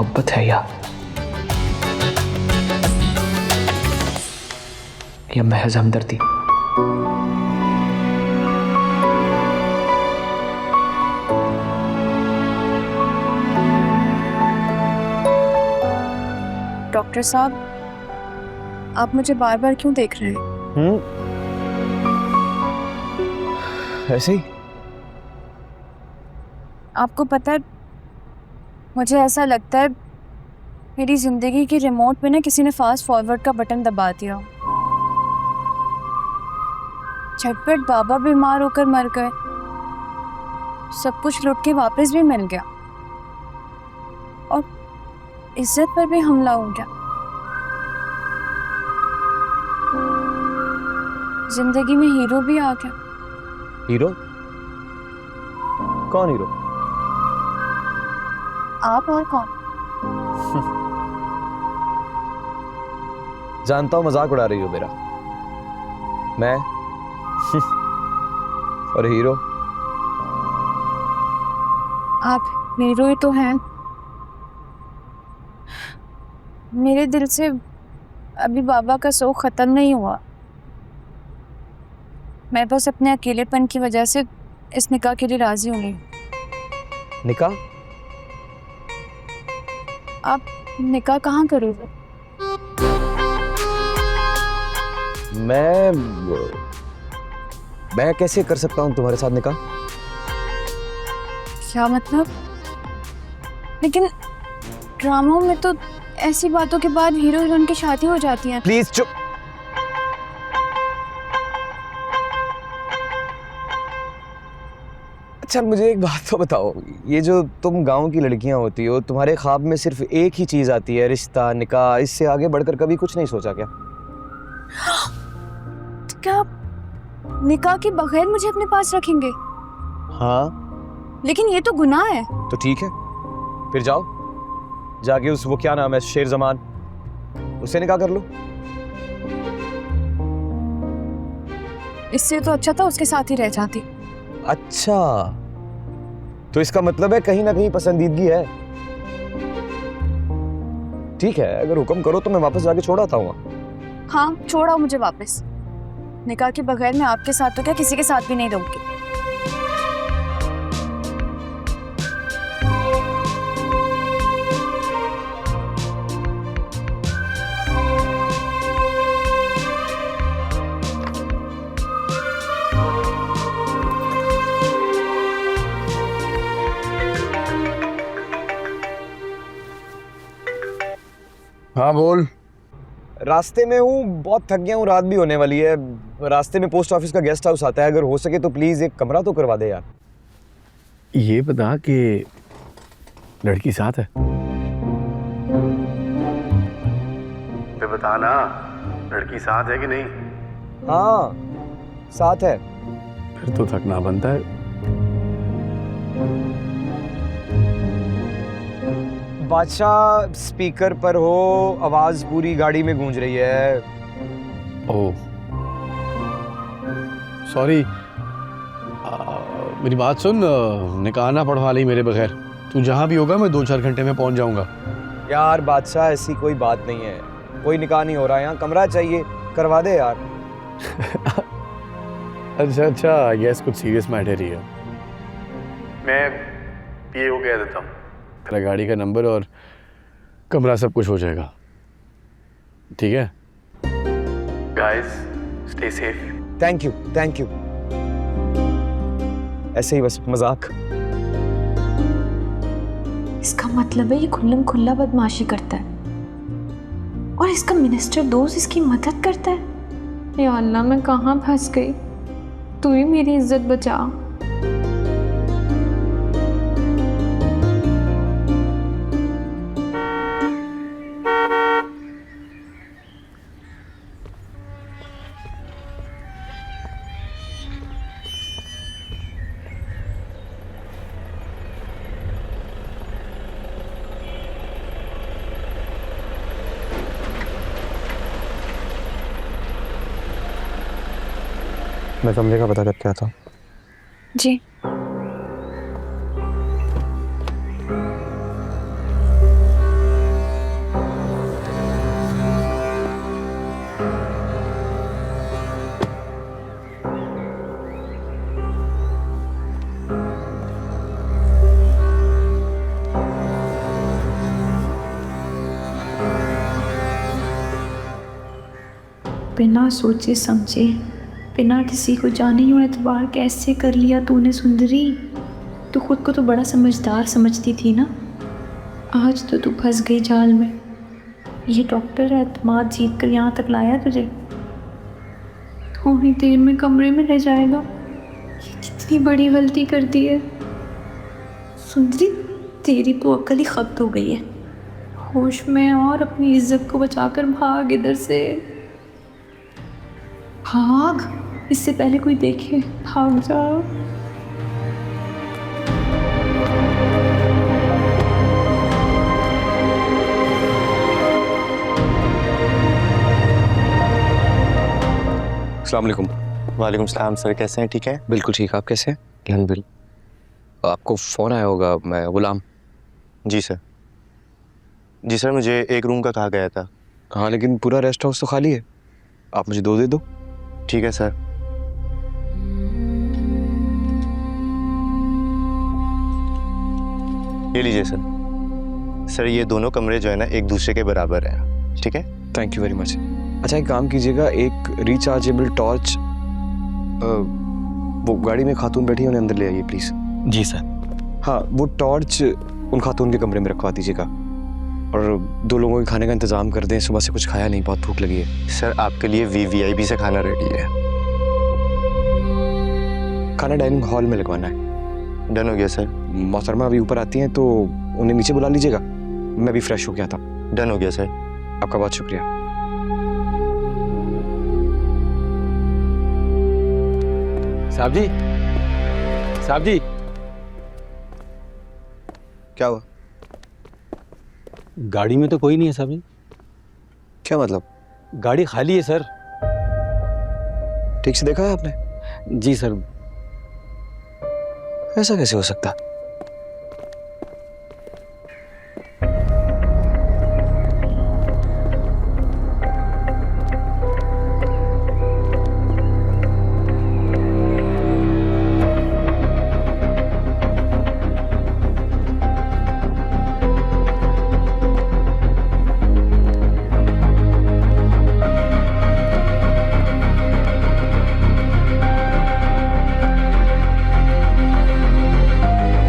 मोहब्बत है या महज हमदर्दी? डॉक्टर साहब, आप मुझे बार बार क्यों देख रहे हैं? ऐसे ही। आपको पता है, मुझे ऐसा लगता है मेरी जिंदगी की रिमोट में ना किसी ने फास्ट फॉरवर्ड का बटन दबा दिया। झटपट बाबा बीमार होकर मर गए, सब कुछ लुट के वापस भी मिल गया और इज्जत पर भी हमला हो गया। जिंदगी में हीरो भी आ गया। हीरो? कौन हीरो? आप और कौन? जानता हूं मजाक उड़ा रही हो मेरा। मैं और हीरो? आप हीरो ही तो हैं। मेरे दिल से अभी बाबा का शौक खत्म नहीं हुआ। मैं बस अपने अकेलेपन की वजह से इस निकाह के लिए राजी हूँ। निकाह? आप निकाह कहाँ करोगे? मैं कैसे कर सकता हूँ तुम्हारे साथ निकाह? क्या मतलब? लेकिन ड्रामों में तो ऐसी बातों के बाद हीरो हीरोइन की शादी हो जाती है। प्लीज चुप। अच्छा मुझे एक बात तो बताओ, ये जो तुम गांव की लड़कियां होती हो, तुम्हारे ख्वाब में सिर्फ एक ही चीज आती है, रिश्ता, निकाह, इससे आगे बढ़कर कभी कुछ नहीं सोचा क्या? तो क्या आप निकाह के बगैर मुझे अपने पास रखेंगे? हाँ। लेकिन ये तो गुनाह है। तो ठीक है, फिर जाओ जाके उस वो क्या नाम है शेर जमान, उससे निकाह कर लो। इससे तो अच्छा था उसके साथ ही रह जाती। अच्छा, तो इसका मतलब है कहीं ना कहीं पसंदीदगी है। ठीक है, अगर हुक्म करो तो मैं वापस जाके छोड़ आता हूँ। हाँ, छोड़ो मुझे वापस। निकाह के बगैर मैं आपके साथ तो क्या किसी के साथ भी नहीं रहूंगी। हाँ बोल। रास्ते में हूँ, बहुत थक गया हूँ, रात भी होने वाली है। रास्ते में पोस्ट ऑफिस का गेस्ट हाउस आता है, अगर हो सके तो प्लीज एक कमरा तो करवा दे यार। ये बता कि लड़की साथ है? तो बता ना, लड़की साथ है कि नहीं? हाँ साथ है। फिर तो थकना बनता है। बादशाह स्पीकर पर हो, आवाज पूरी गाड़ी में गूंज रही है। ओह सॉरी, मेरी बात सुन, निकाह ना पढ़वा ली मेरे बगैर। तू जहाँ भी होगा मैं 2-4 घंटे में पहुँच जाऊँगा। यार बादशाह ऐसी कोई बात नहीं है, कोई निकाह नहीं हो रहा है, यहाँ कमरा चाहिए, करवा दे यार। अच्छा, आई गेस कुछ सीरियस मैटर ही है। मैं पीए को कह देता हूँ, तेरा गाड़ी का नंबर और कमरा सब कुछ हो जाएगा। ठीक है guys, stay safe. Thank you. ऐसे ही बस मजाक। इसका मतलब है ये खुल्लम खुल्ला बदमाशी करता है और इसका मिनिस्टर दोस्त इसकी मदद करता है। या अल्लाह, मैं कहाँ फंस गई? तू ही मेरी इज्जत बचा। मैं कमरे का पता करके आता हूँ। जी। बिना सोचे समझे, बिना किसी को जाने यूँ एतबार कैसे कर लिया तूने सुंदरी। तू खुद को तो बड़ा समझदार समझती थी ना, आज तो तू फंस गई जाल में। ये डॉक्टर एतमाद जीत कर यहाँ तक लाया तुझे, थोड़ी देर में कमरे में रह जाएगा। ये कितनी बड़ी गलती कर दी है सुंदरी, तेरी तो अक्ल ही खत्म हो गई है। होश में और अपनी इज्जत को बचाकर भाग इधर से, भाग, इससे पहले कोई देखे, भाग जा। अस्सलाम वालेकुम। वालेकुम सलाम सर, कैसे हैं? ठीक है। बिल्कुल ठीक, आप कैसे हैं? अल्हम्दुलिल्लाह। आपको फ़ोन आया होगा, मैं गुलाम। जी सर। जी सर, मुझे एक रूम का कहा गया था। हाँ, लेकिन पूरा रेस्ट हाउस तो खाली है, आप मुझे 2 दे दो। ठीक है सर। ये लीजिए सर। सर ये दोनों कमरे जो है ना एक दूसरे के बराबर हैं, ठीक है। Thank you very much. अच्छा एक काम कीजिएगा, एक रिचार्जेबल टॉर्च वो गाड़ी में खातून बैठी है, उन्हें अंदर ले आइए प्लीज़। Ji sir. हाँ, वो टॉर्च उन खातून के कमरे में रखवा दीजिएगा, और 2 लोगों के खाने का इंतज़ाम कर दें, सुबह से कुछ खाया नहीं, बहुत भूख लगी है। सर आपके लिए VVIP से खाना रेडी है। खाना डाइनिंग हॉल में लगवाना है। डन हो गया सर। मोहतरमा अभी ऊपर आती हैं तो उन्हें नीचे बुला लीजिएगा, मैं भी फ्रेश हो गया था। डन हो गया सर। आपका बहुत शुक्रिया। साहब जी, साहब जी। क्या हुआ? गाड़ी में तो कोई नहीं है साहब जी। क्या मतलब? गाड़ी खाली है सर। ठीक से देखा है आपने? जी सर। ऐसा कैसे हो सकता?